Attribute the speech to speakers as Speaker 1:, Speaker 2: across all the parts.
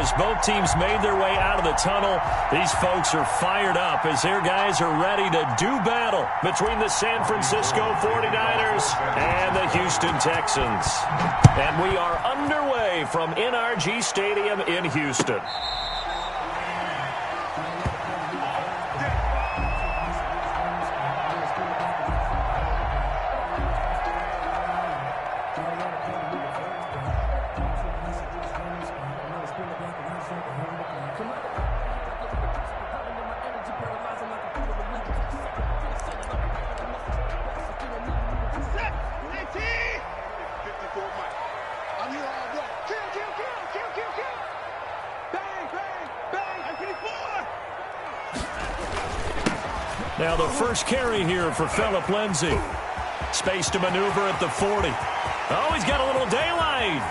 Speaker 1: as both teams made their way out of the tunnel, these folks are fired up as their guys are ready to do battle between the San Francisco 49ers and the Houston Texans. And we are underway from NRG Stadium in Houston. Now the first carry here for Phillip Lindsay. Space to maneuver at the 40. Oh, he's got a little daylight.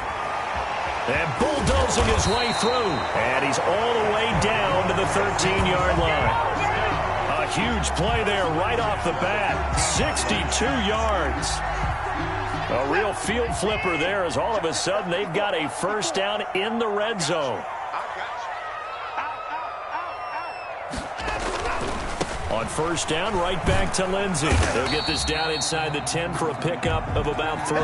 Speaker 1: And bulldozing his way through. And he's all the way down to the 13-yard line. A huge play there right off the bat. 62 yards. A real field flipper there as all of a sudden they've got a first down in the red zone. On first down, right back to Lindsay. They'll get this down inside the 10 for a pickup of about 3.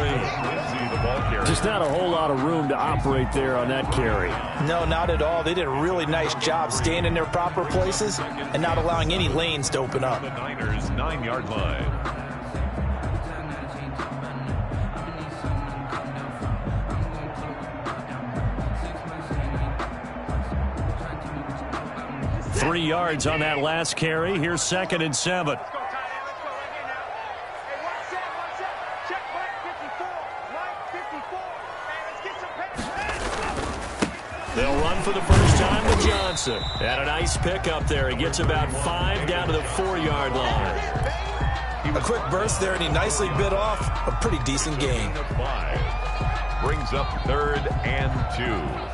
Speaker 1: Just not a whole lot of room to operate there on that carry.
Speaker 2: No, not at all. They did a really nice job staying in their proper places and not allowing any lanes to open up.
Speaker 3: The Niners' 9-yard line.
Speaker 1: Three yards on that last carry. Here's 2nd and 7. They'll run for the first time to Johnson. And a nice pickup there. He gets about 5 down to the 4-yard line.
Speaker 2: A quick burst there, and he nicely bit off a pretty decent gain.
Speaker 3: 5 brings up 3rd and 2.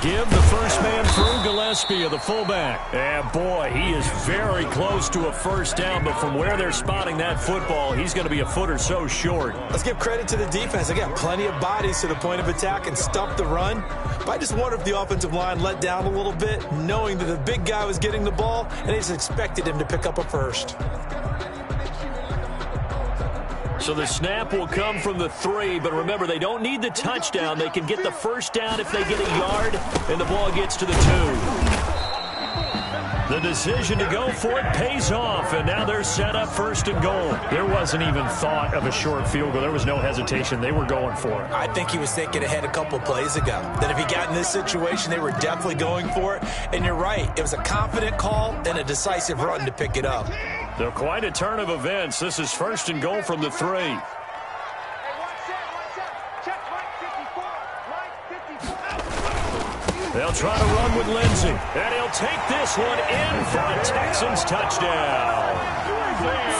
Speaker 1: Give the first man through. Gillespie of the fullback. And boy, he is very close to a first down, but from where they're spotting that football, he's going to be a foot or so short.
Speaker 2: Let's give credit to the defense. They got plenty of bodies to the point of attack and stuffed the run. But I just wonder if the offensive line let down a little bit, knowing that the big guy was getting the ball, and they just expected him to pick up a first.
Speaker 1: So the snap will come from the 3, but remember, they don't need the touchdown. They can get the first down if they get a yard, and the ball gets to the 2. The decision to go for it pays off, and now they're set up 1st and goal. There wasn't even thought of a short field goal. There was no hesitation. They were going for it.
Speaker 2: I think he was thinking ahead a couple plays ago, that if he got in this situation, they were definitely going for it. And you're right. It was a confident call and a decisive run to pick it up.
Speaker 1: So quite a turn of events. This is 1st and goal from the 3. They'll try to run with Lindsay. And he'll take this one in for a Texans touchdown.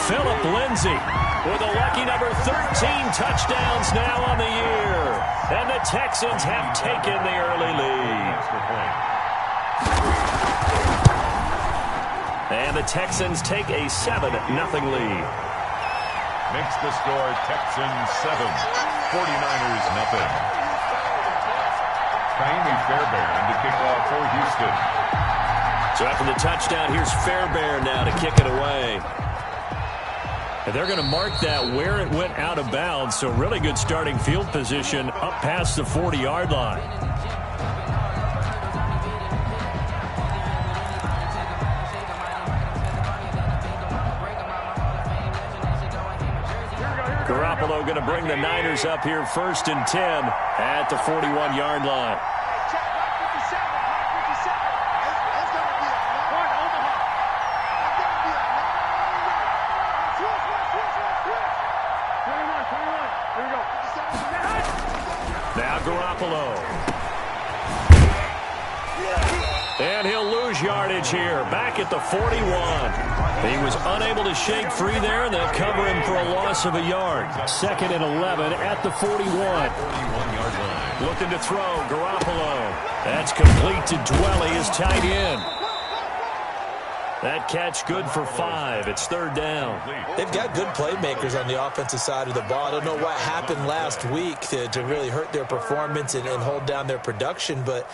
Speaker 1: Phillip Lindsay with a lucky number 13 touchdowns now on the year. And the Texans have taken the early lead. And the Texans take a 7-0 lead.
Speaker 3: Makes the score Texans 7, 49ers nothing. Kaimi Fairbairn to kick off for Houston.
Speaker 1: So after the touchdown, here's Fairbairn now to kick it away. And they're going to mark that where it went out of bounds. So really good starting field position up past the 40-yard line. Garoppolo going to bring the Niners up here 1st and 10 at the 41-yard line. Now Garoppolo. And he'll lose yardage here, back at the 41. He was unable to shake free there, and they'll cover him for a loss of a yard. 2nd and 11 at the 41.
Speaker 3: 41-yard line.
Speaker 1: Looking to throw, Garoppolo. That's complete to Dwelly, his tight end. That catch good for 5. It's 3rd down.
Speaker 2: They've got good playmakers on the offensive side of the ball. I don't know what happened last week to really hurt their performance and hold down their production, but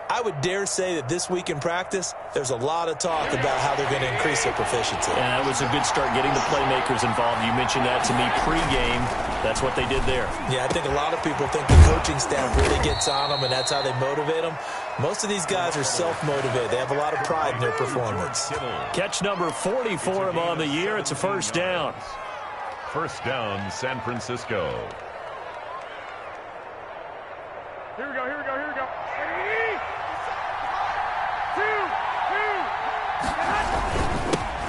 Speaker 2: I would dare say that this week in practice, there's a lot of talk about how they're going to increase their proficiency.
Speaker 1: And that was a good start getting the playmakers involved. You mentioned that to me pregame. That's what they did there.
Speaker 2: Yeah, I think a lot of people think the coaching staff really gets on them, and that's how they motivate them. Most of these guys are self-motivated. They have a lot of pride in their performance.
Speaker 1: Catch number 40 for him on the year. It's a 1st down.
Speaker 3: 1st down, San Francisco.
Speaker 4: Here we go, here we go, here we go. Ready? 2, 2.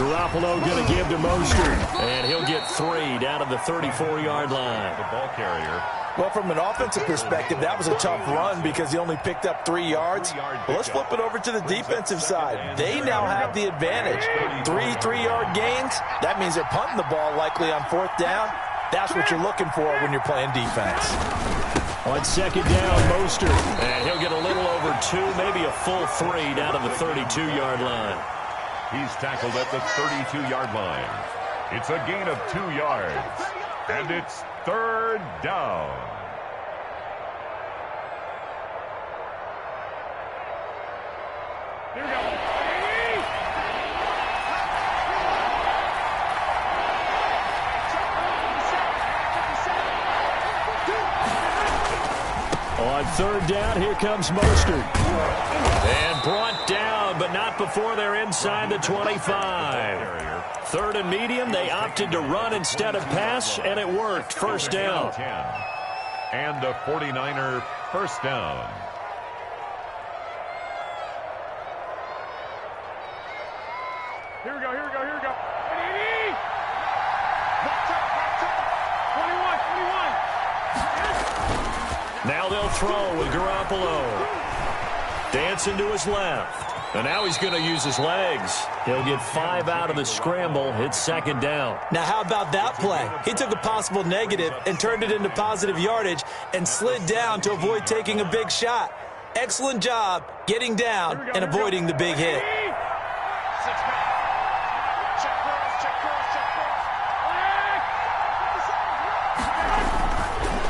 Speaker 1: Garoppolo going to give to Mostert, and he'll get 3 down to the 34-yard line.
Speaker 3: The ball carrier.
Speaker 2: Well, from an offensive perspective, that was a tough run because he only picked up 3 yards. Well, let's flip it over to the defensive side. They now have the advantage. 3 3-yard gains. That means they're punting the ball likely on 4th down. That's what you're looking for when you're playing defense.
Speaker 1: On 2nd down, Mostert, and he'll get a little over 2, maybe a full 3 down to the 32-yard line.
Speaker 3: He's tackled at the 32-yard line. It's a gain of 2 yards, and it's 3rd down.
Speaker 4: Here we go.
Speaker 1: On 3rd down, here comes Mostert. And brought down, but not before they're inside the 25. 3rd and medium, they opted to run instead of pass, and it worked. 1st down.
Speaker 3: And a 49er 1st down.
Speaker 4: Here we go, here we go, here we go. Ready? Watch out. 21, 21.
Speaker 1: Now they'll throw with Garoppolo. Dancing to his left. And now he's going to use his legs. He'll get 5 out of the scramble. It's 2nd down.
Speaker 2: Now, how about that play? He took a possible negative and turned it into positive yardage and slid down to avoid taking a big shot. Excellent job getting down and avoiding the big hit.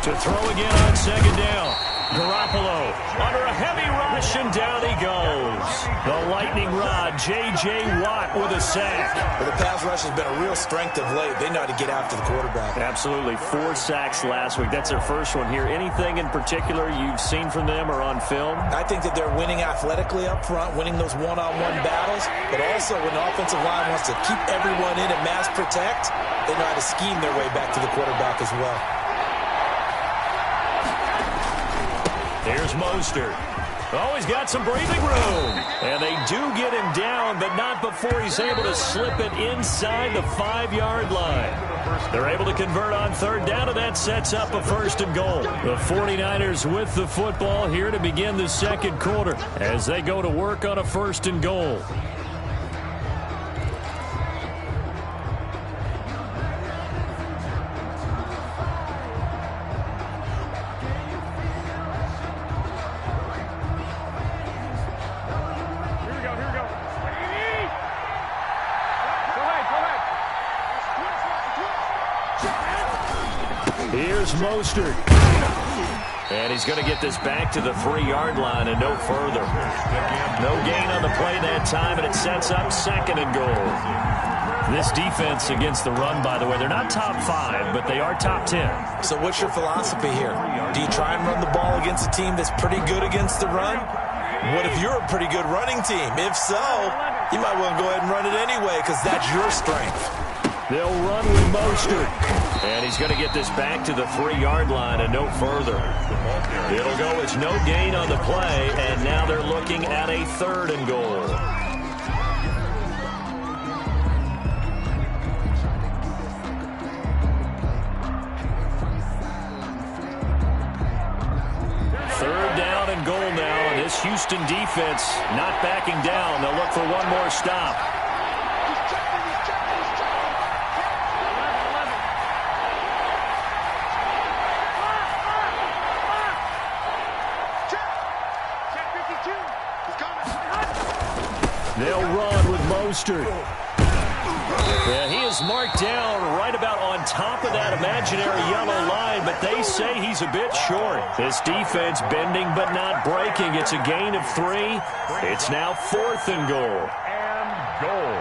Speaker 1: To throw again on 2nd down. Garoppolo under a heavy rush, and down he goes. The lightning rod, J.J. Watt with a sack.
Speaker 2: Well, the pass rush has been a real strength of late. They know how to get after the quarterback.
Speaker 1: Absolutely. 4 sacks last week. That's their first one here. Anything in particular you've seen from them or on film?
Speaker 2: I think that they're winning athletically up front, winning those one-on-one battles, but also when the offensive line wants to keep everyone in and mass protect, they know how to scheme their way back to the quarterback as well.
Speaker 1: Here's Mostert. Oh, he's got some breathing room. And they do get him down, but not before he's able to slip it inside the 5-yard line. They're able to convert on 3rd down, and that sets up a 1st and goal. The 49ers with the football here to begin the 2nd quarter as they go to work on a 1st and goal. Here's Mostert. And he's going to get this back to the 3-yard line and no further. No gain on the play that time, and it sets up 2nd and goal. This defense against the run, by the way, they're not top 5, but they are top 10.
Speaker 2: So what's your philosophy here? Do you try and run the ball against a team that's pretty good against the run? What if you're a pretty good running team? If so, you might want to go ahead and run it anyway because that's your strength.
Speaker 1: They'll run with Mostert. And he's going to get this back to the 3-yard line and no further. It'll go as no gain on the play, and now they're looking at a 3rd and goal. Third down and goal now, and this Houston Houston defense not backing down. They'll look for one more stop. They'll run with Mostert. Yeah, he is marked down right about on top of that imaginary yellow line, but they say he's a bit short. This defense bending but not breaking. It's a gain of 3. It's now 4th and goal.
Speaker 3: And goal.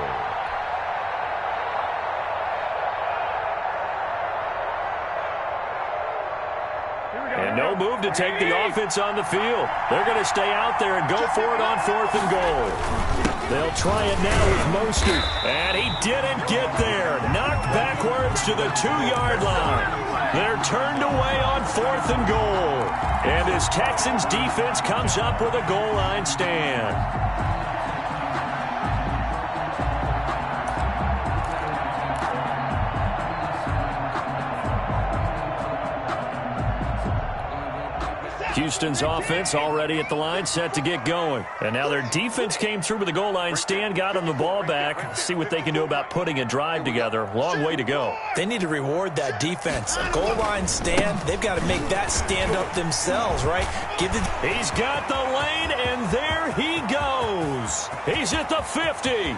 Speaker 1: And no move to take the offense on the field. They're going to stay out there and go for it on 4th and goal. They'll try it now with Mostert. And he didn't get there. Knocked backwards to the 2-yard line. They're turned away on 4th and goal. And this Texans defense comes up with a goal line stand. Houston's offense already at the line, set to get going. And now their defense came through with a goal line stand, got them the ball back. See what they can do about putting a drive together. Long way to go.
Speaker 2: They need to reward that defense. A goal line stand, they've got to make that stand up themselves, right?
Speaker 1: He's got the lane, and there he goes. He's at the 50,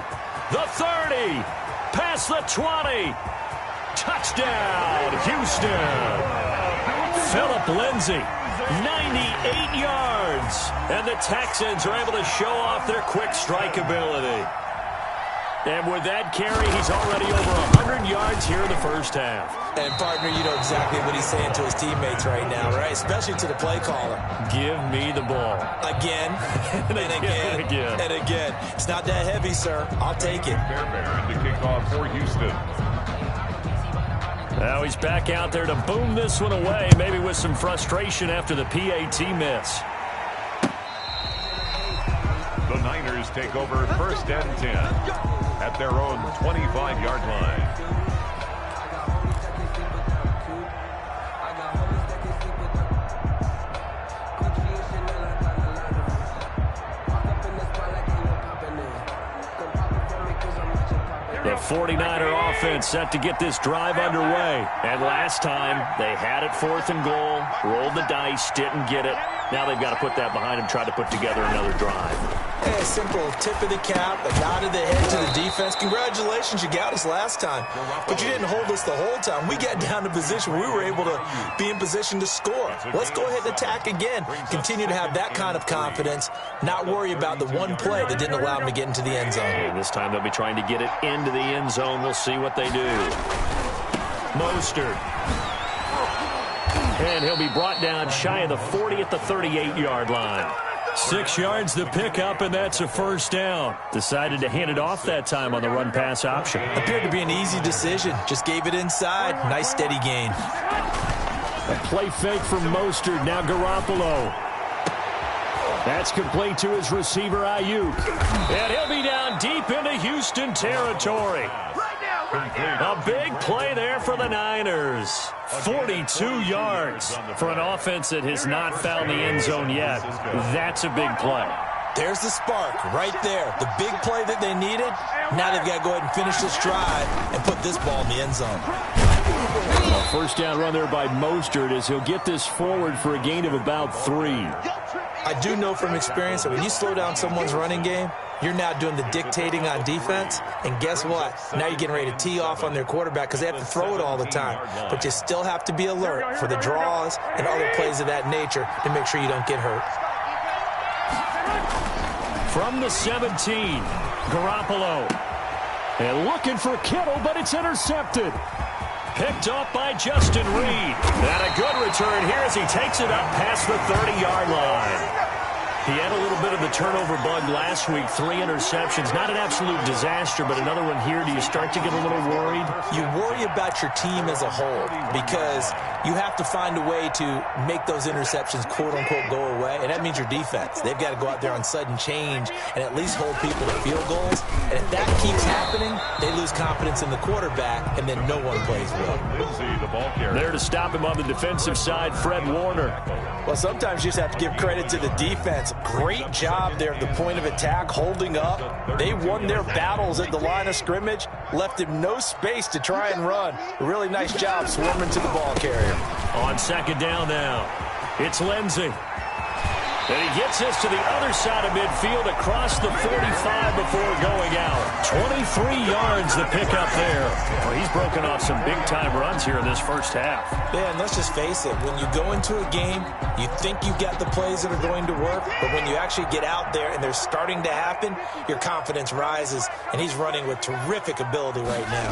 Speaker 1: the 30, past the 20. Touchdown, Houston. Philip Lindsay. 98 yards. And the Texans are able to show off their quick strike ability. And with that carry, he's already over 100 yards here in the first half.
Speaker 2: And, partner, you know exactly what he's saying to his teammates right now, right? Especially to the play caller.
Speaker 1: Give me the ball.
Speaker 2: Again, and again, and again. It's not that heavy, sir. I'll take it.
Speaker 3: Fairbairn to kick off for Houston.
Speaker 1: Now he's back out there to boom this one away, maybe with some frustration after the PAT miss.
Speaker 3: The Niners take over 1st and 10 at their own 25-yard line.
Speaker 1: The 49er offense set to get this drive underway. And last time, they had it 4th and goal, rolled the dice, didn't get it. Now they've got to put that behind them, try to put together another drive.
Speaker 2: Hey, a simple tip of the cap, a nod of the head to the defense. Congratulations, you got us last time. But you didn't hold us the whole time. We got down to position where we were able to be in position to score. Let's go ahead and attack again. Continue to have that kind of confidence, not worry about the one play that didn't allow them to get into the end zone.
Speaker 1: And this time they'll be trying to get it into the end zone. We'll see what they do. Mostert. And he'll be brought down shy of the 40 at the 38-yard line. 6 yards the pickup, and that's a first down. Decided to hand it off that time on the run-pass option.
Speaker 2: Appeared to be an easy decision. Just gave it inside. Nice steady gain.
Speaker 1: A play fake from Mostert. Now Garoppolo. That's complete to his receiver, Ayuk. And he'll be down deep into Houston territory. A big play there for the Niners. 42 yards for an offense that has not found the end zone yet. That's a big play.
Speaker 2: There's the spark right there. The big play that they needed. Now they've got to go ahead and finish this drive and put this ball in the end zone.
Speaker 1: A first down run there by Mostert as he'll get this forward for a gain of about 3.
Speaker 2: I do know from experience that when you slow down someone's running game, you're now doing the dictating on defense. And guess what? Now you're getting ready to tee off on their quarterback because they have to throw it all the time. But you still have to be alert for the draws and other plays of that nature to make sure you don't get hurt.
Speaker 1: From the 17, Garoppolo. And looking for Kittle, but it's intercepted. Picked off by Justin Reed. And a good return here as he takes it up past the 30-yard line. He had a little bit of the turnover bug last week, 3 interceptions. Not an absolute disaster, but another one here. Do you start to get a little worried?
Speaker 2: You worry about your team as a whole because you have to find a way to make those interceptions, quote-unquote, go away, and that means your defense. They've got to go out there on sudden change and at least hold people to field goals. And if that keeps happening, they lose confidence in the quarterback, and then no one plays well.
Speaker 3: Lindsay, the ball carrier.
Speaker 1: There to stop him on the defensive side, Fred Warner.
Speaker 2: Well, sometimes you just have to give credit to the defense. Great job there at the point of attack, holding up. They won their battles at the line of scrimmage, left him no space to try and run. A really nice job swarming to the ball carrier.
Speaker 1: On second down now, it's Lindsey. And he gets this to the other side of midfield across the 45 before going out. 23 yards to pick up there. Well, he's broken off some big-time runs here in this first half.
Speaker 2: Yeah, and let's just face it. When you go into a game, you think you've got the plays that are going to work, but when you actually get out there and they're starting to happen, your confidence rises, and he's running with terrific ability right now.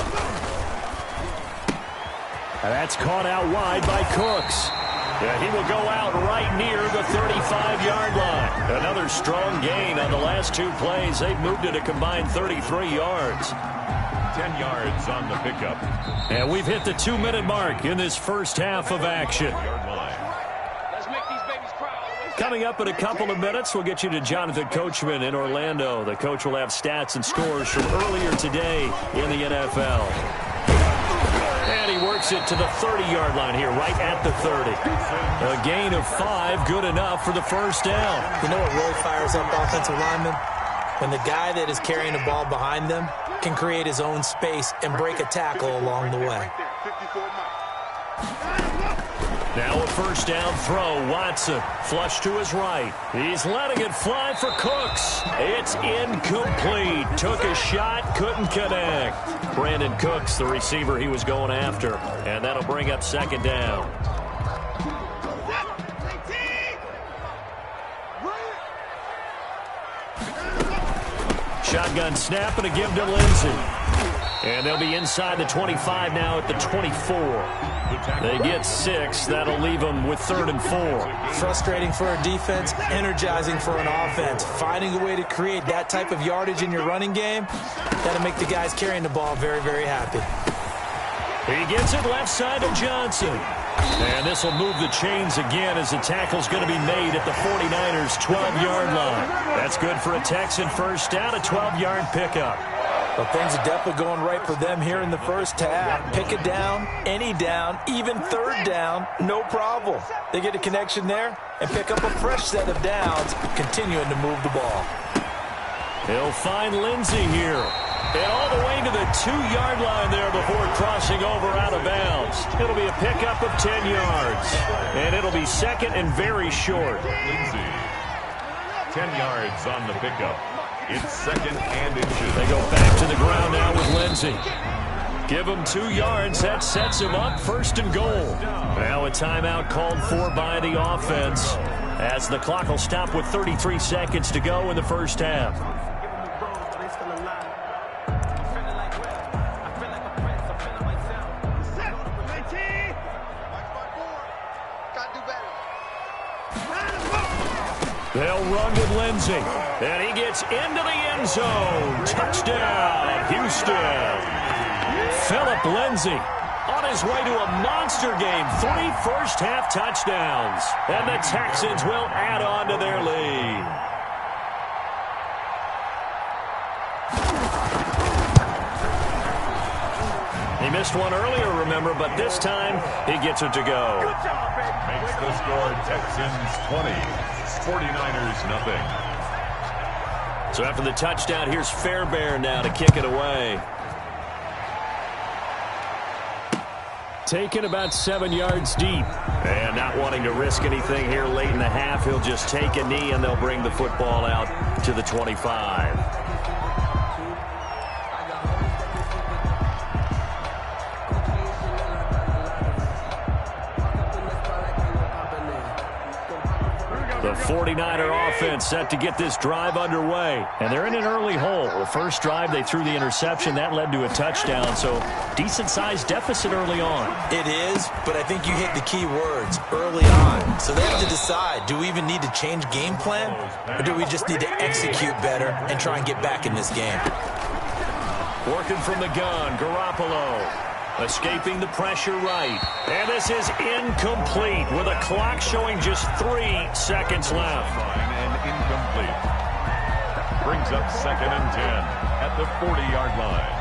Speaker 1: And that's caught out wide by Cooks. Yeah, he will go out right near the 35-yard line. Another strong gain on the last two plays. They've moved it a combined 33 yards.
Speaker 3: 10 yards on the pickup.
Speaker 1: And we've hit the 2-minute mark in this first half of action.
Speaker 4: Let's make these babies cry.
Speaker 1: Coming up in a couple of minutes, we'll get you to Jonathan Coachman in Orlando. The coach will have stats and scores from earlier today in the NFL. And he works it to the 30-yard line here, right at the 30. A gain of 5, good enough for the first down.
Speaker 2: You know what really fires up offensive linemen? When the guy that is carrying the ball behind them can create his own space and break a tackle along the way.
Speaker 1: Now a first down throw. Watson flush to his right. He's letting it fly for Cooks. It's incomplete. Took a shot, couldn't connect. Brandon Cooks, the receiver he was going after. And that'll bring up second down. Shotgun snap and a give to Lindsey. And they'll be inside the 25 now at the 24. They get 6. That'll leave them with 3rd and 4.
Speaker 2: Frustrating for a defense, energizing for an offense. Finding a way to create that type of yardage in your running game, that'll make the guys carrying the ball very, very happy.
Speaker 1: He gets it left side to Johnson. And this will move the chains again as the tackle's going to be made at the 49ers' 12-yard line. That's good for a Texan first down, a 12-yard pickup.
Speaker 2: Well, things are definitely going right for them here in the first half. Pick it down, any down, even 3rd down, no problem. They get a connection there and pick up a fresh set of downs, continuing to move the ball.
Speaker 1: He'll find Lindsey here. And all the way to the 2-yard line there before crossing over out of bounds. It'll be a pickup of 10 yards. And it'll be second and very short.
Speaker 3: Lindsey, 10 yards on the pickup. It's 2nd and inches.
Speaker 1: They go back to the ground now with Lindsey. Give him 2 yards. That sets him up 1st and goal. Now a timeout called for by the offense as the clock will stop with 33 seconds to go in the first half. They'll run with Lindsey. And he gets into the end zone. Touchdown, Houston. Philip Lindsey on his way to a monster game. 3 first-half touchdowns. And the Texans will add on to their lead. He missed one earlier, remember, but this time he gets it to go.
Speaker 3: Makes the score Texans 20, 49ers nothing.
Speaker 1: So after the touchdown, here's Fairbairn now to kick it away. Taken about 7 yards deep. And not wanting to risk anything here late in the half, he'll just take a knee and they'll bring the football out to the 25. The 49er offense set to get this drive underway. And they're in an early hole. The first drive, they threw the interception. That led to a touchdown. So decent-sized deficit early on.
Speaker 2: It is, but I think you hit the key words, early on. So they have to decide, do we even need to change game plan? Or do we just need to execute better and try and get back in this game?
Speaker 1: Working from the gun, Garoppolo. Escaping the pressure right. And this is incomplete with a clock showing just 3 seconds left.
Speaker 3: And incomplete. Brings up 2nd and 10 at the 40-yard line.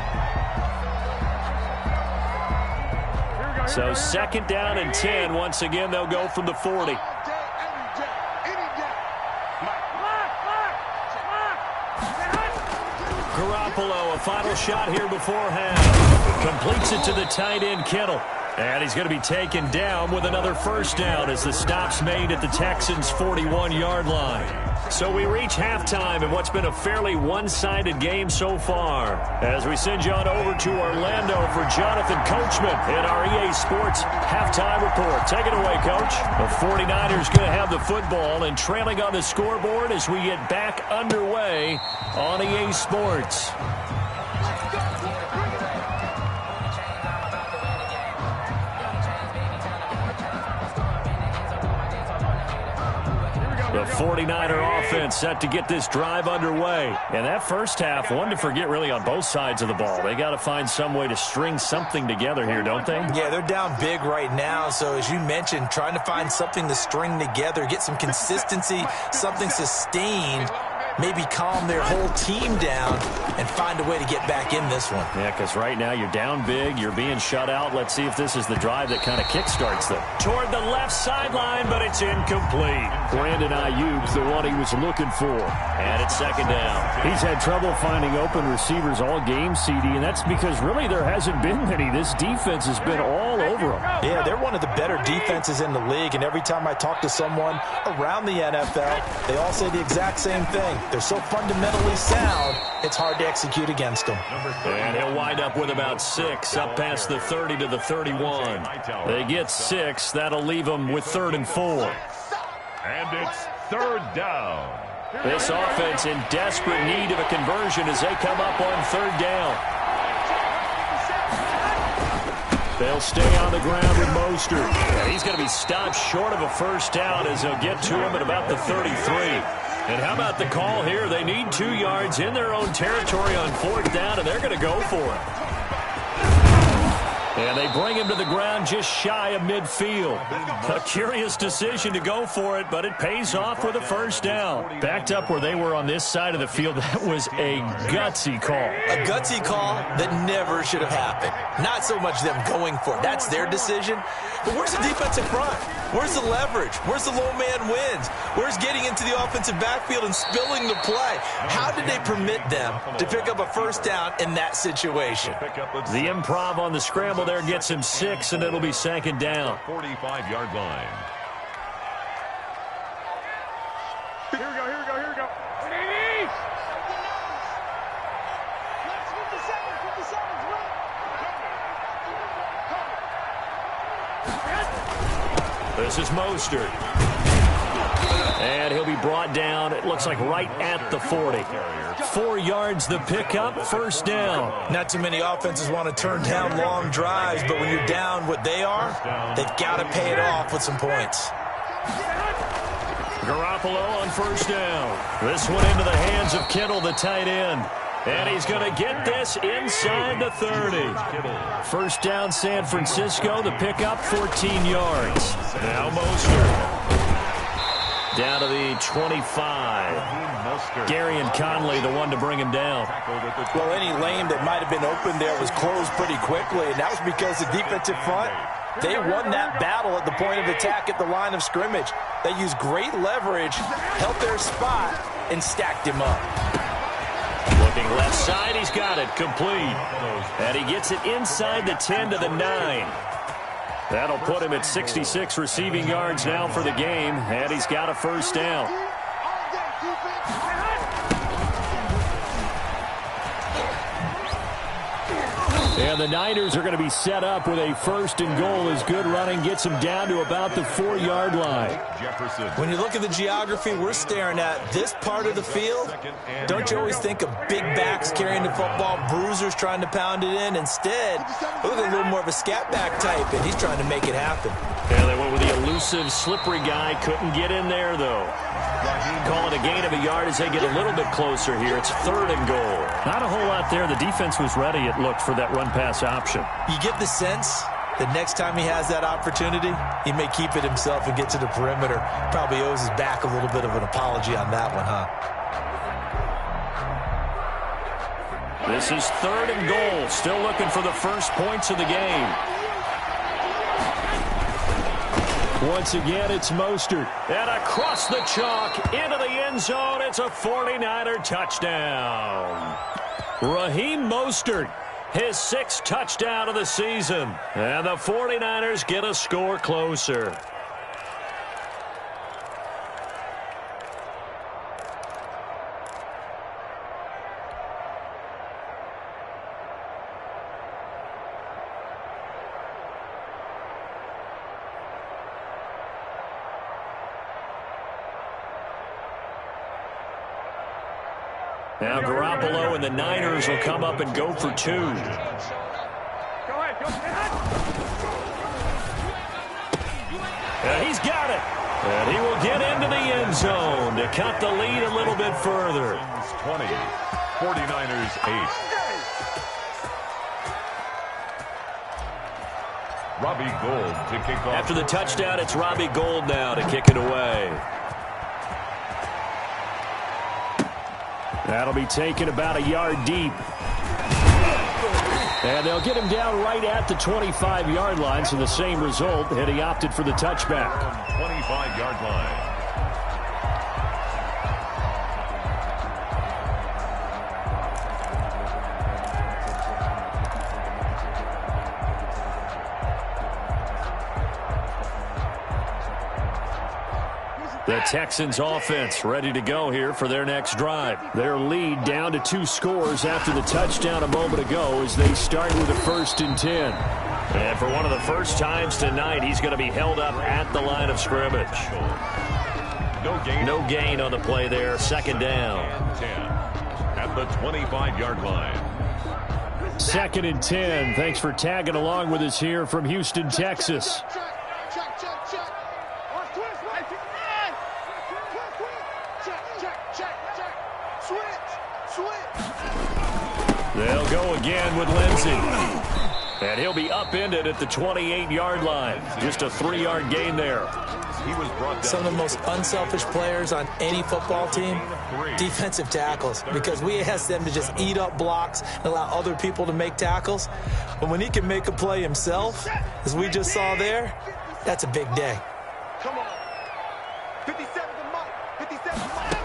Speaker 1: So 2nd down and 10. Once again, they'll go from the 40. Garoppolo, a final shot here before half. Completes it to the tight end, Kittle. And he's going to be taken down with another first down as the stop's made at the Texans' 41-yard line. So we reach halftime in what's been a fairly one-sided game so far. As we send you on over to Orlando for Jonathan Coachman in our EA Sports Halftime Report. Take it away, Coach. The 49ers going to have the football and trailing on the scoreboard as we get back underway on EA Sports. The 49er offense set to get this drive underway. And that first half, one to forget really on both sides of the ball. They got to find some way to string something together here, don't they?
Speaker 2: Yeah, they're down big right now. So as you mentioned, trying to find something to string together, get some consistency, something sustained, maybe calm their whole team down and find a way to get back in this one.
Speaker 1: Yeah, because right now you're down big, you're being shut out. Let's see if this is the drive that kind of kickstarts them. Toward the left sideline, but it's incomplete. Brandon Ayuk, the one he was looking for. And it's second down.
Speaker 5: He's had trouble finding open receivers all game, CD, and that's because really there hasn't been many. This defense has been all over them.
Speaker 2: Yeah, they're one of the better defenses in the league, and every time I talk to someone around the NFL, they all say the exact same thing. They're so fundamentally sound, it's hard to execute against them.
Speaker 1: And he'll wind up with about 6, up past the 30 to the 31. They get 6. That'll leave them with 3rd and 4.
Speaker 3: And it's 3rd down.
Speaker 1: This offense in desperate need of a conversion as they come up on 3rd down. They'll stay on the ground with Mostert. And he's going to be stopped short of a first down as they'll get to him at about the 33. And how about the call here? They need 2 yards in their own territory on 4th down, and they're going to go for it. And they bring him to the ground just shy of midfield. A curious decision to go for it, but it pays off with a first down. Backed up where they were on this side of the field, that was a gutsy call.
Speaker 2: A gutsy call that never should have happened. Not so much them going for it. That's their decision. But where's the defensive front? Where's the leverage? Where's the low man wins? Where's getting into the offensive backfield and spilling the play? How did they permit them to pick up a first down in that situation?
Speaker 1: The improv on the scramble there gets him 6, and it'll be 2nd down.
Speaker 3: 45-yard line.
Speaker 4: Here we go, here we go, here we go.
Speaker 1: This is Mostert. And he'll be brought down, it looks like right at the 40. 4 yards the pickup, first down.
Speaker 2: Not too many offenses want to turn down long drives, but when you're down what they are, they've got to pay it off with some points.
Speaker 1: Garoppolo on first down. This one into the hands of Kittle, the tight end. And he's going to get this inside the 30. First down, San Francisco. The pickup, 14 yards. Now Mostert. Down to the 25. Gary and Conley, the one to bring him down.
Speaker 2: Well, any lane that might have been open there was closed pretty quickly, and that was because the defensive front, they won that battle at the point of attack at the line of scrimmage. They used great leverage, held their spot, and stacked him up.
Speaker 1: Looking left side, he's got it, complete. And he gets it inside the 10 to the 9. That'll put him at 66 receiving yards now for the game, and he's got a first down. And the Niners are going to be set up with a 1st and goal as good running gets them down to about the 4-yard line.
Speaker 2: When you look at the geography we're staring at, this part of the field, don't you always think of big backs carrying the football, bruisers trying to pound it in? Instead, look at a little more of a scat back type, and he's trying to make it happen.
Speaker 1: Yeah, they went with the elusive, slippery guy. Couldn't get in there, though. Call it a gain of a yard as they get a little bit closer here. It's 3rd and goal.
Speaker 5: Not a whole lot there. The defense was ready, it looked, for that run-pass option.
Speaker 2: You get the sense that next time he has that opportunity, he may keep it himself and get to the perimeter. Probably owes his back a little bit of an apology on that one, huh?
Speaker 1: This is 3rd and goal. Still looking for the first points of the game. Once again, it's Mostert. And across the chalk, into the end zone. It's a 49er touchdown. Raheem Mostert, his 6th touchdown of the season. And the 49ers get a score closer. Now Garoppolo and the Niners will come up and go for 2.
Speaker 4: Go ahead. Go ahead.
Speaker 1: And he's got it. And he will get into the end zone to cut the lead a little bit further.
Speaker 3: 20, 49ers 8. Robbie Gould to kick off.
Speaker 1: After the touchdown, it's Robbie Gould now to kick it away.
Speaker 5: That'll be taken about a yard deep. And they'll get him down right at the 25-yard line, so the same result, and he opted for the touchback.
Speaker 3: 25-yard line.
Speaker 1: The Texans offense ready to go here for their next drive.
Speaker 5: Their lead down to 2 scores after the touchdown a moment ago as they start with a 1st and 10.
Speaker 1: And for one of the first times tonight, he's going to be held up at the line of scrimmage. No gain on the play there. 2nd down.
Speaker 3: 10 at the 25-yard line.
Speaker 5: 2nd and 10. Thanks for tagging along with us here from Houston, Texas.
Speaker 1: They'll go again with Lindsey. And he'll be upended at the 28-yard line. Just a 3-yard gain there.
Speaker 3: He was brought down.
Speaker 2: Some of the most unselfish players on any football team, defensive tackles, because we ask them to just eat up blocks and allow other people to make tackles. But when he can make a play himself, as we just saw there, that's a big day.
Speaker 4: Come on. 57 to Mike. 57 to Mike.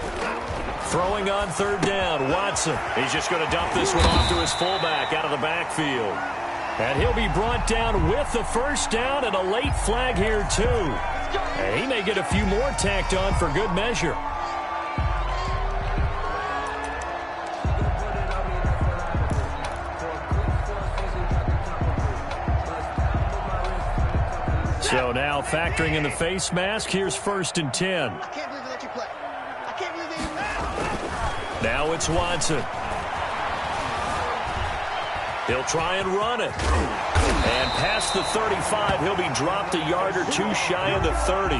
Speaker 1: Throwing on 3rd down, Watson. He's just going to dump this one off to his fullback out of the backfield. And he'll be brought down with the 1st down and a late flag here, too. And he may get a few more tacked on for good measure. So now factoring in the face mask, here's 1st and 10.
Speaker 4: I can't believe they let you play. I can't believe they let you.
Speaker 1: Now it's Watson. He'll try and run it. And past the 35, he'll be dropped a yard or 2 shy of the 30.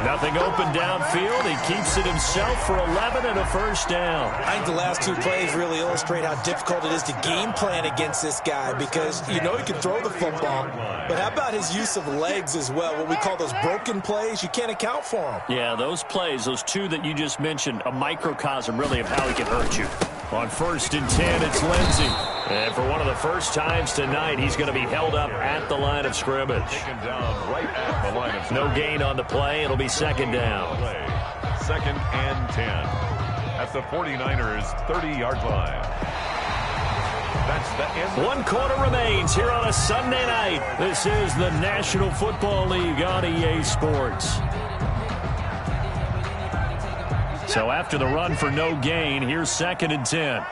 Speaker 1: Nothing open downfield. He keeps it himself for 11 and a 1st down.
Speaker 2: I think the last 2 plays really illustrate how difficult it is to game plan against this guy, because you know he can throw the football. But how about his use of legs as well? What we call those broken plays, you can't account for them.
Speaker 5: Yeah, those plays, those 2 that you just mentioned, a microcosm really of how he can hurt you.
Speaker 1: On 1st and 10, it's Lindsey. And for one of the first times tonight, he's going to be held up at the line of scrimmage.
Speaker 3: Taken down right at the line of
Speaker 1: No gain on the play. It'll be 2nd down.
Speaker 3: 2nd and 10 at the 49ers 30-yard line. That's the end.
Speaker 1: 1 quarter remains here on a Sunday night. This is the National Football League on EA Sports. So after the run for no gain, here's 2nd and 10.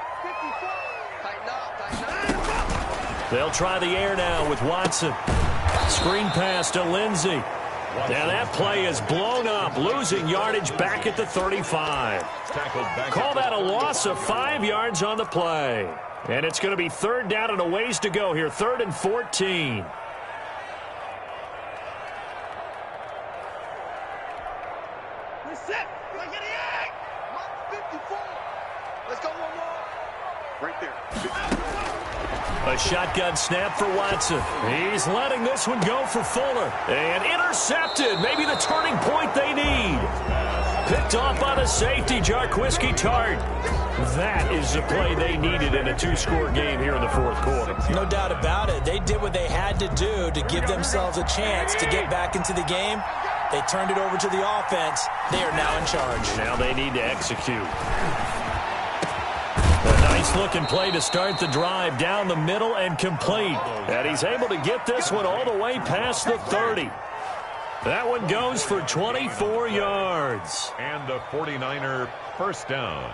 Speaker 1: They'll try the air now with Watson. Screen pass to Lindsey. Now that play is blown up, losing yardage back at the 35. Call that a loss of 5 yards on the play. And it's going to be 3rd down and a ways to go here, 3rd and 14.
Speaker 4: We're set. Let's get it. 54. Let's go one more. Right there.
Speaker 1: A shotgun snap for Watson. He's letting this one go for Fuller. And intercepted. Maybe the turning point they need. Picked off by the safety, Jarquiski Tart. That is the play they needed in a 2-score game here in the 4th quarter.
Speaker 2: No doubt about it. They did what they had to do to give themselves a chance to get back into the game. They turned it over to the offense. They are now in charge.
Speaker 1: Now they need to execute. A nice Nice-looking play to start the drive down the middle and complete. And he's able to get this one all the way past the 30. That one goes for 24 yards.
Speaker 3: And a 49er first down.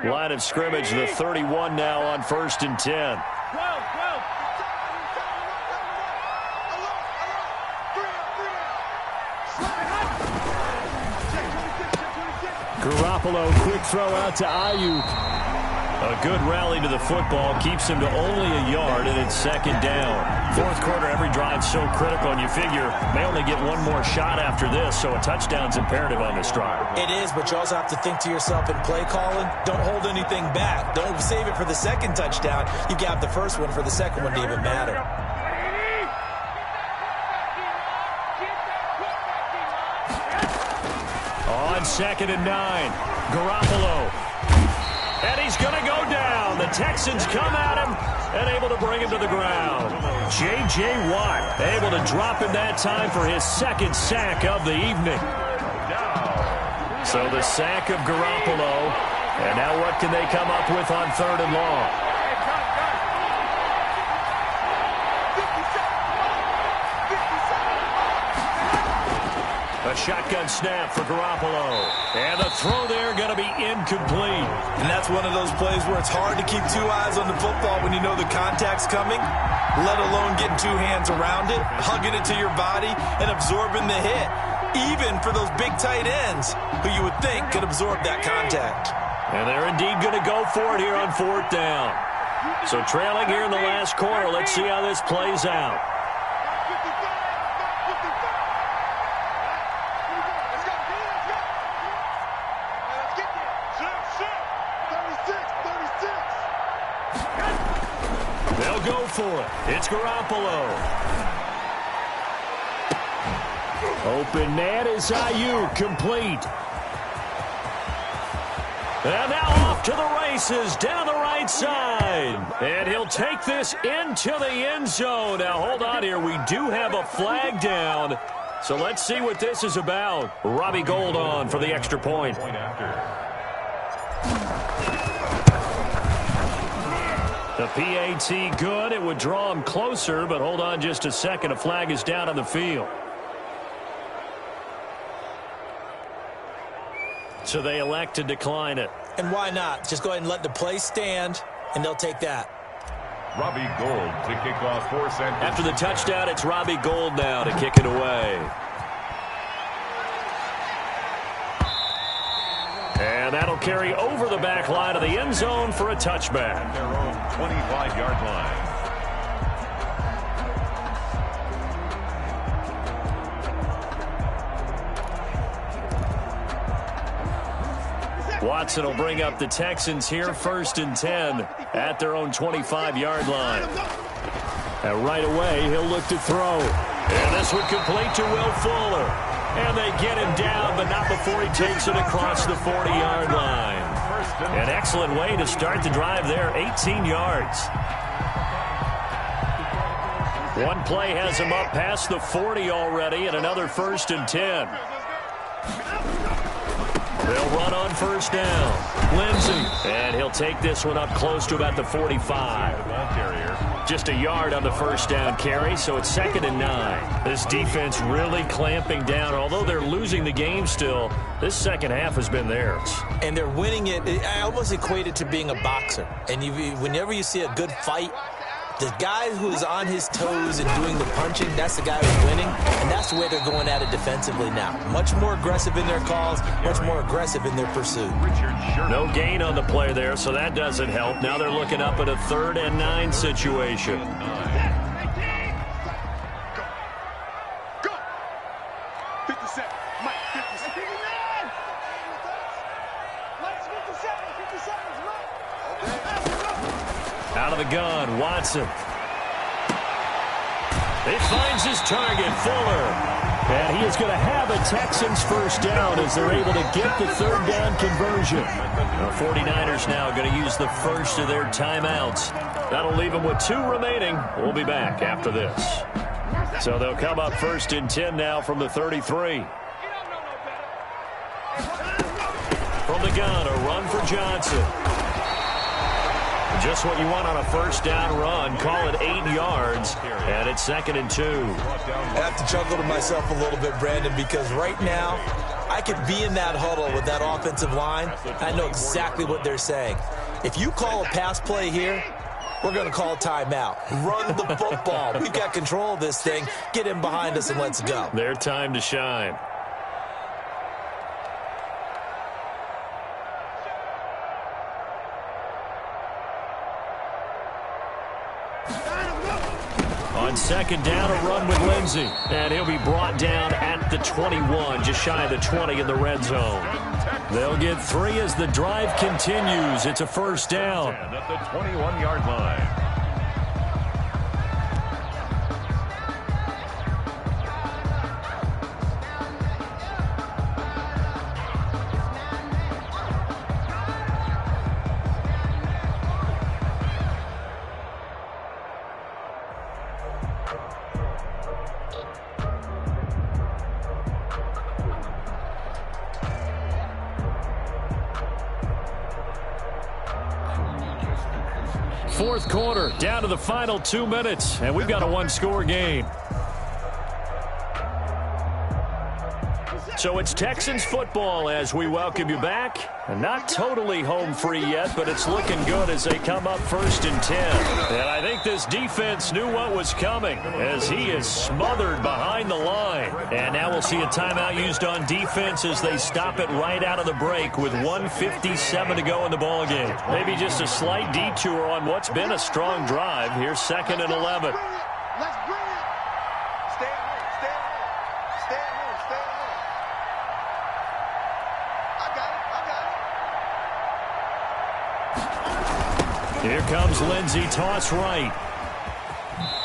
Speaker 1: Line of scrimmage, the 31 now on 1st and 10. Garoppolo, quick throw out to Ayuk. A good rally to the football keeps him to only a yard, and it's 2nd down. Fourth quarter, every drive so critical, and you figure may only get one more shot after this, so a touchdown's imperative on this drive.
Speaker 2: It is, but you also have to think to yourself in play calling, don't hold anything back. Don't save it for the second touchdown. You got the first one for the second one to even matter.
Speaker 1: On 2nd and 9, Garoppolo. And he's going to go down. The Texans come at him and able to bring him to the ground. J.J. Watt able to drop him that time for his 2nd sack of the evening. So the sack of Garoppolo. And now what can they come up with on 3rd and long? A shotgun snap for Garoppolo. And the throw there going to be incomplete.
Speaker 2: And that's one of those plays where it's hard to keep 2 eyes on the football when you know the contact's coming, let alone getting 2 hands around it, hugging it to your body, and absorbing the hit. Even for those big tight ends who you would think could absorb that contact.
Speaker 1: And they're indeed going to go for it here on 4th down. So trailing here in the last quarter, let's see how this plays out. They'll go for it. It's Garoppolo. Open man is Ayuk, complete. And now off to the races down the right side. And he'll take this into the end zone. Now hold on here. We do have a flag down. So let's see what this is about. Robbie Gould on for the extra point. The PAT good. It would draw him closer, but hold on just a second. A flag is down on the field. So they elect to decline it.
Speaker 2: And why not? Just go ahead and let the play stand, and they'll take that.
Speaker 3: Robbie Gould to kick off for San Francisco.
Speaker 1: After the touchdown, it's Robbie Gould now to kick it away. And that'll carry over the back line of the end zone for a touchback.
Speaker 3: Their own 25-yard line.
Speaker 1: Watson will bring up the Texans here, 1st and 10 at their own 25-yard line. And right away, he'll look to throw. And this one complete to Will Fuller. And they get him down, but not before he takes it across the 40-yard line. An excellent way to start the drive there, 18 yards. One play has him up past the 40 already, and another 1st and 10. They'll run on 1st down. Lindsey. And he'll take this one up close to about the 45. Just a yard on the 1st down carry, so it's 2nd and 9. This defense really clamping down. Although they're losing the game still, this second half has been theirs. And
Speaker 2: they're winning it. I almost equate it to being a boxer. And whenever you see a good fight, the guy who's on his toes and doing the punching, that's the guy who's winning, and that's the way they're going at it defensively now. Much more aggressive in their calls, much more aggressive in their pursuit.
Speaker 1: No gain on the play there, so that doesn't help. Now they're looking up at a 3rd and 9 situation. Out of the gun, Watson. He finds his target, Fuller. And he is going to have a Texans 1st down as they're able to get the 3rd down conversion. The 49ers now going to use the first of their timeouts. That'll leave them with 2 remaining. We'll be back after this. So they'll come up 1st and 10 now from the 33. From the gun, a run for Johnson. Just what you want on a 1st down run. Call it 8 yards, and it's 2nd and 2.
Speaker 2: I have to chuckle to myself a little bit, Brandon, because right now I could be in that huddle with that offensive line. I know exactly what they're saying. If you call a pass play here, we're going to call a timeout. Run the football. We've got control of this thing. Get him behind us and let's go.
Speaker 1: Their time to shine. On 2nd down, a run with Lindsey. And he'll be brought down at the 21, just shy of the 20 in the red zone. They'll get 3 as the drive continues. It's a 1st down.
Speaker 3: At the 21-yard line.
Speaker 1: Fourth quarter, down to the final 2 minutes, and we've got a one-score game. So it's Texans football as we welcome you back. And not totally home free yet, but it's looking good as they come up 1st and 10. And I think this defense knew what was coming as he is smothered behind the line. And now we'll see a timeout used on defense as they stop it right out of the break with 1:57 to go in the ballgame. Maybe just a slight detour on what's been a strong drive. Here's 2nd and 11.
Speaker 4: Let's bring it. Stay at home. Stay at home. Stay at home. Stay at home. I got it.
Speaker 1: Here comes Lindsey, toss right.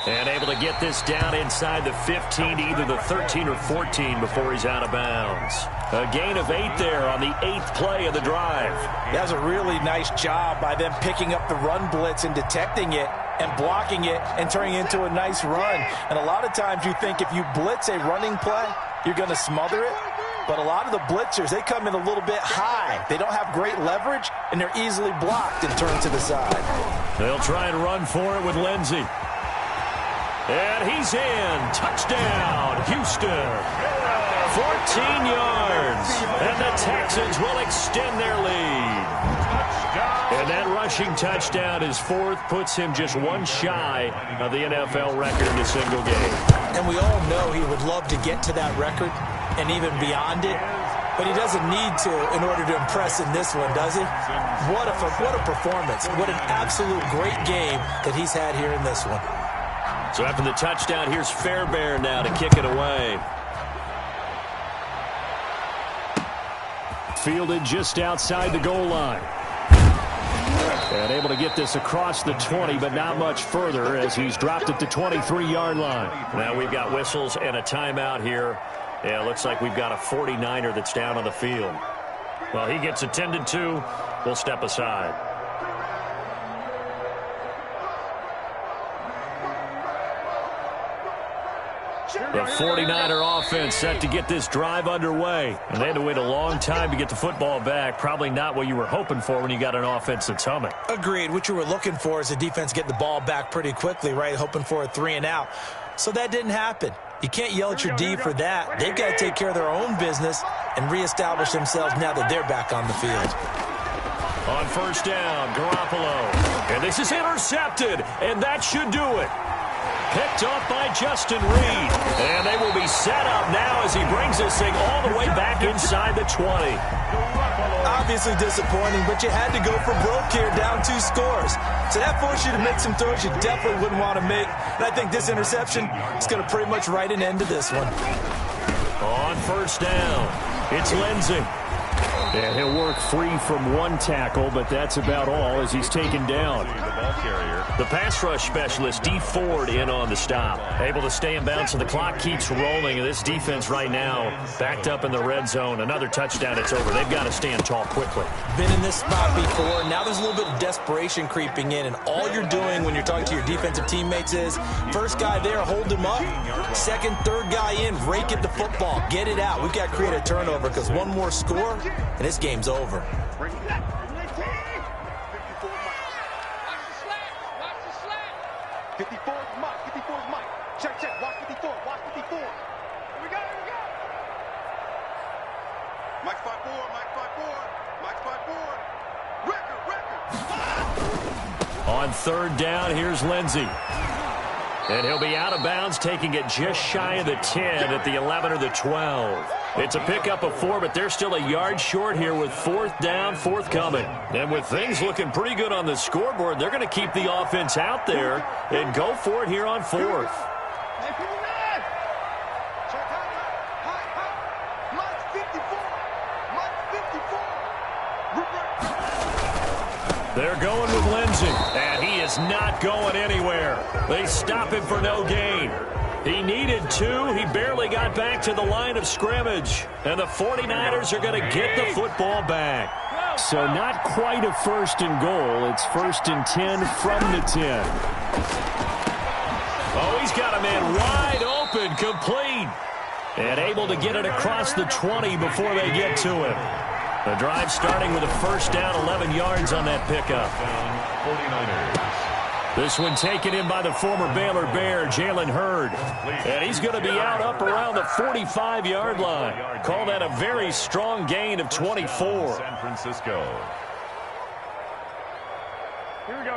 Speaker 1: And able to get this down inside the 15 to either the 13 or 14 before he's out of bounds. A gain of 8 there on the 8th play of the drive.
Speaker 2: That was a really nice job by them picking up the run blitz and detecting it and blocking it and turning it into a nice run. And a lot of times you think if you blitz a running play, you're going to smother it. But a lot of the blitzers, they come in a little bit high. They don't have great leverage, and they're easily blocked and turned to the side.
Speaker 1: They'll try and run for it with Lindsey. And he's in. Touchdown, Houston. 14 yards. And the Texans will extend their lead. And that rushing touchdown is 4th, puts him just one shy of the NFL record in a single game.
Speaker 2: And we all know he would love to get to that record and even beyond it, but he doesn't need to in order to impress in this one, does he? What a performance. What an absolute great game that he's had here in this one.
Speaker 1: So after the touchdown, here's Fairbairn now to kick it away. Fielded just outside the goal line. And able to get this across the 20, but not much further as he's dropped at the 23-yard line. Now we've got whistles and a timeout here. Yeah, it looks like we've got a 49er that's down on the field. Well, he gets attended to. We'll step aside. The 49er offense set to get this drive underway. And they had to wait a long time to get the football back. Probably not what you were hoping for when you got an offense that's humming.
Speaker 2: Agreed. What you were looking for is the defense get the ball back pretty quickly, right? Hoping for a 3 and out. So that didn't happen. You can't yell at your D for that. They've got to take care of their own business and reestablish themselves now that they're back on the field.
Speaker 1: On 1st down, Garoppolo. And this is intercepted, and that should do it. Picked off by Justin Reed. And they will be set up now as he brings this thing all the way back inside the 20.
Speaker 2: Obviously disappointing, but you had to go for broke here, down 2 scores. So that forced you to make some throws you definitely wouldn't want to make. And I think this interception is going to pretty much write an end to this one.
Speaker 1: On 1st down, it's Lindsey.
Speaker 5: And he'll work free from one tackle, but that's about all as he's taken down.
Speaker 1: The pass rush specialist, Dee Ford, in on the stop. Able to stay in bounds, so the clock keeps rolling. This defense right now backed up in the red zone. Another touchdown, it's over. They've got to stand tall quickly.
Speaker 2: Been in this spot before. Now there's a little bit of desperation creeping in, and all you're doing when you're talking to your defensive teammates is first guy there, hold him up. Second, third guy in, rake at the football. Get it out. We've got to create a turnover because one more score, and this game's over.
Speaker 4: 54's Mike. 54's Mike. Check. Watch 54. Watch 54. Here we go. Mike's 5'4". Mike's 5'4". Record.
Speaker 1: On third down, here's Lindsey. And he'll be out of bounds, taking it just shy of the 10 at the 11 or the 12. It's a pickup of 4, but they're still a yard short here with fourth down, forthcoming. And with things looking pretty good on the scoreboard, they're going to keep the offense out there and go for it here on fourth. They're going with Lindsey, and he is not going anywhere. They stop him for no gain. He needed 2. He barely got back to the line of scrimmage. And the 49ers are going to get the football back.
Speaker 5: So not quite a first and goal. It's first and 10 from the 10.
Speaker 1: Oh, he's got a man wide open, complete. And able to get it across the 20 before they get to him. The drive starting with a first down, 11 yards on that pickup.
Speaker 3: 49ers.
Speaker 1: This one taken in by the former Baylor Bear, Jalen Hurd. And he's going to be out up around the 45-yard line. Call that a very strong gain of 24.
Speaker 3: San Francisco.
Speaker 4: Here we go.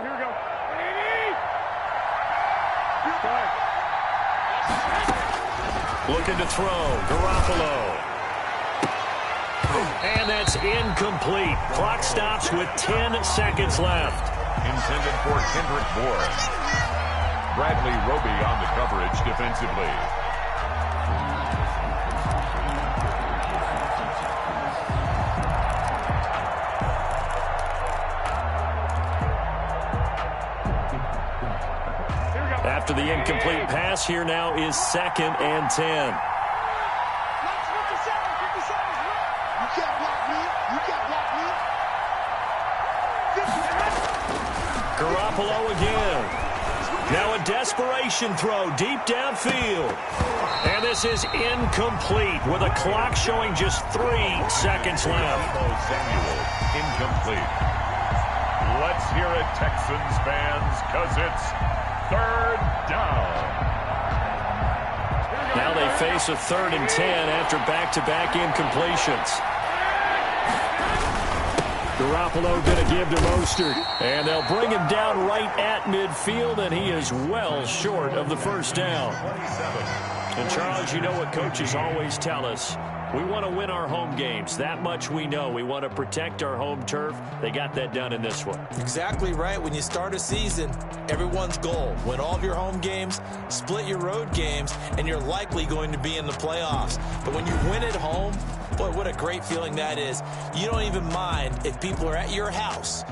Speaker 1: Looking to throw, Garoppolo. And that's incomplete. Clock stops with 10 seconds left.
Speaker 3: Intended for Kendrick Bourne. Bradley Roby on the coverage defensively.
Speaker 1: After the incomplete pass, here now is 2nd and 10. Garoppolo again. Now a desperation throw deep downfield. And this is incomplete with a clock showing just 3 seconds left.
Speaker 3: Samuel, incomplete. Let's hear it, Texans fans, because it's third down.
Speaker 1: Now they face a 3rd and 10 after back-to-back incompletions. Garoppolo going to give to Mostert. And they'll bring him down right at midfield, and he is well short of the first down. And, Charles, you know what coaches always tell us. We want to win our home games. That much we know. We want to protect our home turf. They got that done in this one.
Speaker 2: Exactly right. When you start a season, everyone's goal: win all of your home games, split your road games, and you're likely going to be in the playoffs. But when you win at home, boy, what a great feeling that is. You don't even mind if people are at your house